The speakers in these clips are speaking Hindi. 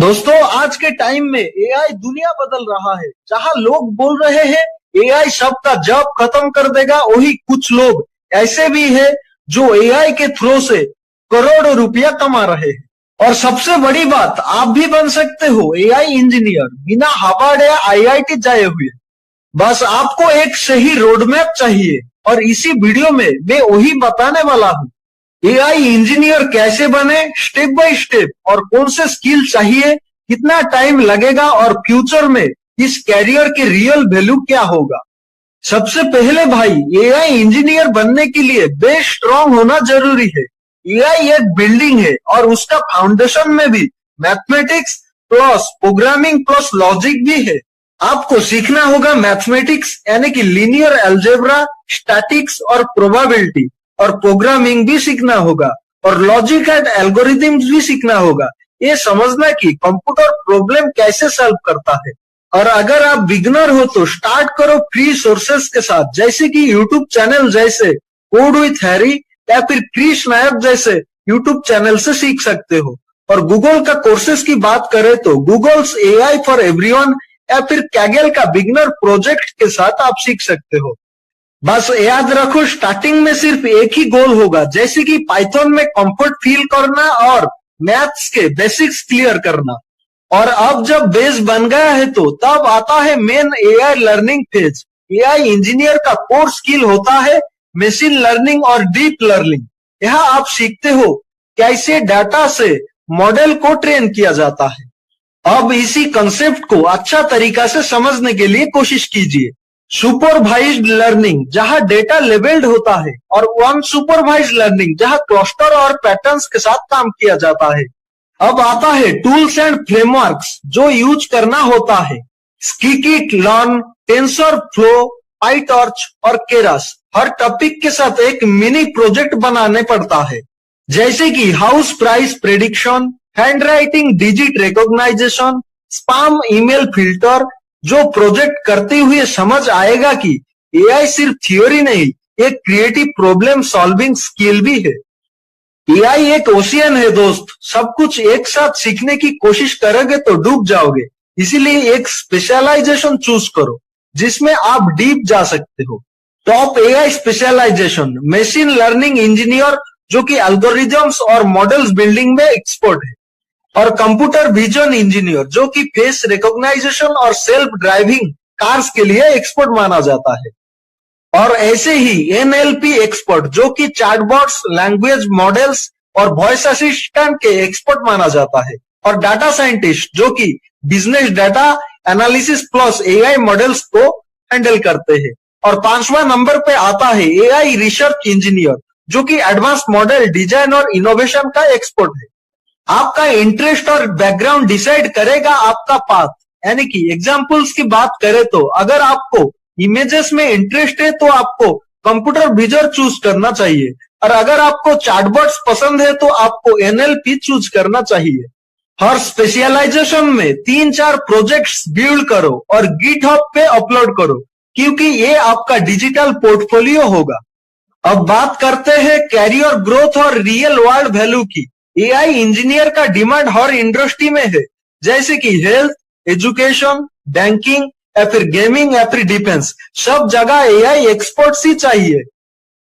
दोस्तों, आज के टाइम में एआई दुनिया बदल रहा है। जहां लोग बोल रहे हैं एआई सबका जॉब खत्म कर देगा, वही कुछ लोग ऐसे भी है जो एआई के थ्रू से करोड़ों रुपया कमा रहे हैं। और सबसे बड़ी बात, आप भी बन सकते हो एआई इंजीनियर बिना हार्वर्ड या आईआईटी जाए हुए। बस आपको एक सही रोड मैप चाहिए और इसी वीडियो में मैं वही बताने वाला हूँ। एआई इंजीनियर कैसे बने स्टेप बाय स्टेप, और कौन से स्किल चाहिए, कितना टाइम लगेगा और फ्यूचर में इस कैरियर की रियल वैल्यू क्या होगा। सबसे पहले भाई, एआई इंजीनियर बनने के लिए बेस स्ट्रांग होना जरूरी है। एआई एक बिल्डिंग है और उसका फाउंडेशन में भी mathematics plus programming plus logic भी है। आपको सीखना होगा मैथमेटिक्स यानी कि लीनियर अलजेब्रा, स्टैटिक्स और प्रोबेबिलिटी, और प्रोग्रामिंग भी सीखना होगा और लॉजिक एंड एल्गोरिथम्स भी सीखना होगा। ये समझना कि कंप्यूटर प्रॉब्लम कैसे सॉल्व करता है। और अगर आप बिगनर हो तो स्टार्ट करो फ्री सोर्सेस के साथ, जैसे कि यूट्यूब चैनल जैसे कोड विथ हैरी या फिर क्रिश नायक जैसे यूट्यूब चैनल से सीख सकते हो। और गूगल का कोर्सेज की बात करें तो गूगल्स एआई फॉर एवरीवन या फिर कैगल का बिगनर प्रोजेक्ट के साथ आप सीख सकते हो। बस याद रखो, स्टार्टिंग में सिर्फ एक ही गोल होगा, जैसे कि पाइथन में कंफर्ट फील करना और मैथ्स के बेसिक्स क्लियर करना। और अब जब बेस बन गया है तो तब आता है main AI learning phase. AI engineer का कोर स्किल होता है मशीन लर्निंग और डीप लर्निंग। यहाँ आप सीखते हो कैसे डाटा से मॉडल को ट्रेन किया जाता है। अब इसी कंसेप्ट को अच्छा तरीका से समझने के लिए कोशिश कीजिए। सुपरवाइज्ड लर्निंग, जहां डेटा लेबल्ड होता है, और अनसुपरवाइज्ड लर्निंग, जहां क्लस्टर और पैटर्न्स के साथ काम किया जाता है। अब आता है टूल्स एंड फ्रेमवर्क्स जो यूज करना होता है। Scikit learn, tensor flow, PyTorch और केरास। हर टॉपिक के साथ एक मिनी प्रोजेक्ट बनाने पड़ता है, जैसे कि house price prediction, handwriting digit recognization, spam email filter. जो प्रोजेक्ट करते हुए समझ आएगा कि एआई सिर्फ थियोरी नहीं, एक क्रिएटिव प्रॉब्लम सॉल्विंग स्किल भी है। एआई एक ओशियन है दोस्त, सब कुछ एक साथ सीखने की कोशिश करोगे तो डूब जाओगे। इसीलिए एक स्पेशलाइजेशन चूज करो जिसमें आप डीप जा सकते हो। Top AI specialization, machine learning engineer जो कि एल्गोरिथम्स और मॉडल्स बिल्डिंग में एक्सपर्ट है, और कंप्यूटर विजन इंजीनियर जो कि फेस रिकॉग्नाइजेशन और सेल्फ ड्राइविंग कार्स के लिए एक्सपर्ट माना जाता है। और ऐसे ही एनएलपी एक्सपर्ट जो कि चैटबॉट्स, लैंग्वेज मॉडल्स और वॉइस असिस्टेंट के एक्सपर्ट माना जाता है। और डाटा साइंटिस्ट जो कि business data analysis plus AI models को हैंडल करते हैं। और 5वां नंबर पे आता है एआई रिसर्च इंजीनियर जो कि एडवांस मॉडल डिजाइन और इनोवेशन का एक्सपर्ट है। आपका इंटरेस्ट और बैकग्राउंड डिसाइड करेगा आपका पाथ। यानी कि एग्जांपल्स की बात करें तो अगर आपको इमेजेस में इंटरेस्ट है तो आपको कंप्यूटर विजन चूज करना चाहिए, और अगर आपको चैटबॉट्स पसंद है तो आपको एनएलपी चूज करना चाहिए। हर स्पेशलाइजेशन में 3-4 प्रोजेक्ट्स बिल्ड करो और गिटहब पे अपलोड करो, क्योंकि ये आपका डिजिटल पोर्टफोलियो होगा। अब बात करते हैं कैरियर ग्रोथ और रियल वर्ल्ड वैल्यू की। एआई इंजीनियर का डिमांड हर इंडस्ट्री में है, जैसे कि हेल्थ, एजुकेशन, बैंकिंग या फिर गेमिंग या फिर डिफेंस। सब जगह एआई एक्सपर्ट्स ही चाहिए।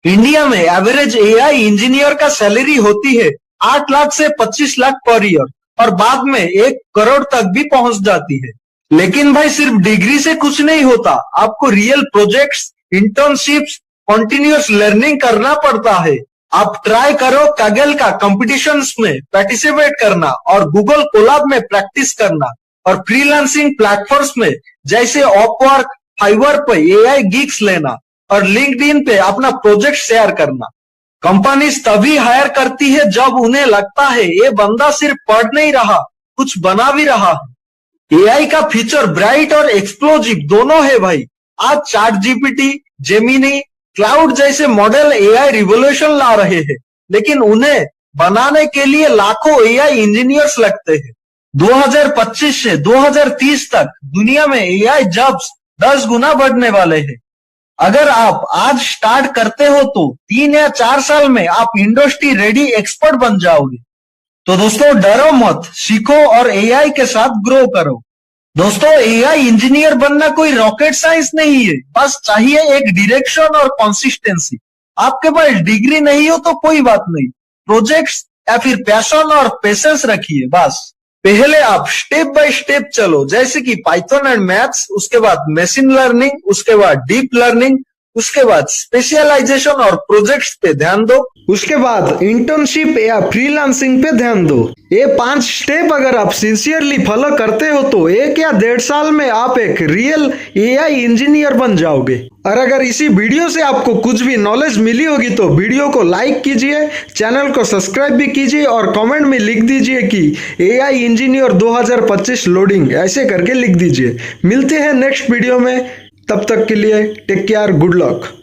इंडिया में एवरेज एआई इंजीनियर का सैलरी होती है 8 लाख से 25 लाख पर ईयर, और बाद में 1 करोड़ तक भी पहुंच जाती है। लेकिन भाई सिर्फ डिग्री से कुछ नहीं होता, आपको real projects, internships, continuous learning करना पड़ता है। आप ट्राई करो कागल का कॉम्पिटिशन्स में पार्टिसिपेट करना, और गूगल कोलैब में प्रैक्टिस करना, और फ्रीलांसिंग प्लेटफॉर्म्स में जैसे अपवर्क, फाइवर पे एआई गिग्स लेना, और लिंक्डइन पे अपना प्रोजेक्ट शेयर करना। कंपनीज तभी हायर करती है जब उन्हें लगता है ये बंदा सिर्फ पढ़ नहीं रहा, कुछ बना भी रहा है। एआई का फीचर ब्राइट और एक्सप्लोजिव दोनों है भाई। आज चैट जीपीटी, जेमिनी, क्लाउड जैसे मॉडल एआई रिवोल्यूशन ला रहे हैं, लेकिन उन्हें बनाने के लिए लाखों एआई इंजीनियर्स लगते हैं। 2025 से 2030 तक दुनिया में एआई जॉब्स 10 गुना बढ़ने वाले हैं। अगर आप आज स्टार्ट करते हो तो 3 या 4 साल में आप इंडस्ट्री रेडी एक्सपर्ट बन जाओगे। तो दोस्तों डरो मत, सीखो और एआई के साथ ग्रो करो। दोस्तों एआई इंजीनियर बनना कोई रॉकेट साइंस नहीं है, बस चाहिए एक डायरेक्शन और कंसिस्टेंसी। आपके पास डिग्री नहीं हो तो कोई बात नहीं, प्रोजेक्ट्स या फिर पैशन और पेशेंस रखिए बस। पहले आप स्टेप बाय स्टेप चलो, जैसे कि पाइथन एंड मैथ्स, उसके बाद मशीन लर्निंग, उसके बाद डीप लर्निंग, उसके बाद स्पेशलाइजेशन और प्रोजेक्ट्स पे ध्यान दो, उसके बाद इंटर्नशिप या फ्रीलांसिंग पे ध्यान दो। ये 5 स्टेप अगर आप सिंसियरली फॉलो करते हो तो 1 या 1.5 साल में आप एक रियल एआई इंजीनियर बन जाओगे। और अगर इसी वीडियो से आपको कुछ भी नॉलेज मिली होगी तो वीडियो को लाइक कीजिए, चैनल को सब्सक्राइब भी कीजिए और कमेंट में लिख दीजिए कि एआई इंजीनियर 2025 लोडिंग, ऐसे करके लिख दीजिए। मिलते हैं नेक्स्ट वीडियो में, तब तक के लिए टेक केयर, गुड लक।